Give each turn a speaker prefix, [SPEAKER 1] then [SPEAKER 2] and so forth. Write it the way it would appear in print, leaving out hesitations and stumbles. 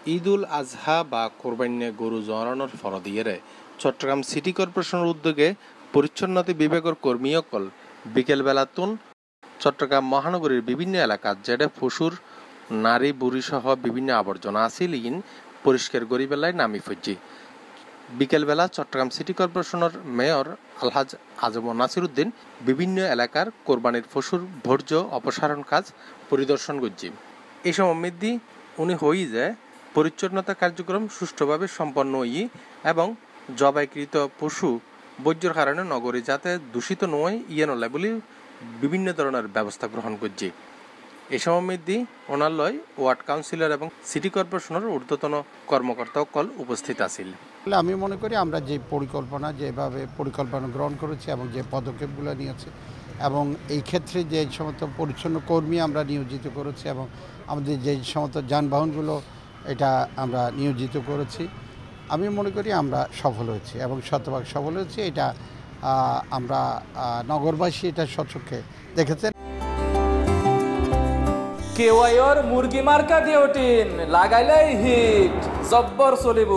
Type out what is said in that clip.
[SPEAKER 1] ঈদুল আজহা বা কোরবানিয়ে গরু জড়ানোর ফরদিয়েরে চট্টগ্রাম সিটি কর্পোরেশনের উদ্যোগে পরিচ্ছন্নতা বিভাগের কর্মীসকল বিকেলবেলা চট্টগ্রাম মহানগরীর বিভিন্ন এলাকা যেটা পশুর নারী বুড়ি সহ বিভিন্ন আবর্জনা আসিলিন পরিষ্কার করি বেলায় নামি ফজি। বিকেলবেলা চট্টগ্রাম সিটি কর্পোরেশনের মেয়র আলহাজ আজম নাসির উদ্দিন বিভিন্ন এলাকার কোরবানির পশুর ভোজ্য অপসারণ কাজ পরিদর্শন করছি। এই সময় উনি হই যে পরিচ্ছন্নতা কার্যক্রম সুষ্ঠুভাবে সম্পন্ন হই এবং জবাইকৃত পশু বর্জ্যর কারণে নগরী যাতে দূষিত নয় নয় বলে বিভিন্ন ধরনের ব্যবস্থা গ্রহণ করছি। এই সময় ওনার ওয়ার্ড কাউন্সিলর এবং সিটি কর্পোরেশনের ঊর্ধ্বতন কর্মকর্তা কল উপস্থিত আছিল।
[SPEAKER 2] আমি মনে করি আমরা যে যেভাবে পরিকল্পনা গ্রহণ করেছি এবং যে পদক্ষেপগুলো নিয়েছি এবং এই ক্ষেত্রে যে সমস্ত পরিচ্ছন্ন কর্মী আমরা নিয়োজিত করেছি এবং আমাদের যে সমস্ত যানবাহনগুলো এটা আমরা নিয়োজিত করেছি, আমি মনে করি আমরা সফল হয়েছি এবং শতভাগ সফল হয়েছি। এটা আমরা নগরবাসী এটা স্বচক্ষে দেখেছেন।
[SPEAKER 3] কেওয়াইর মুরগি মার্কা ডিওটিন লাগাইলেই হিট জব্বর চলিব।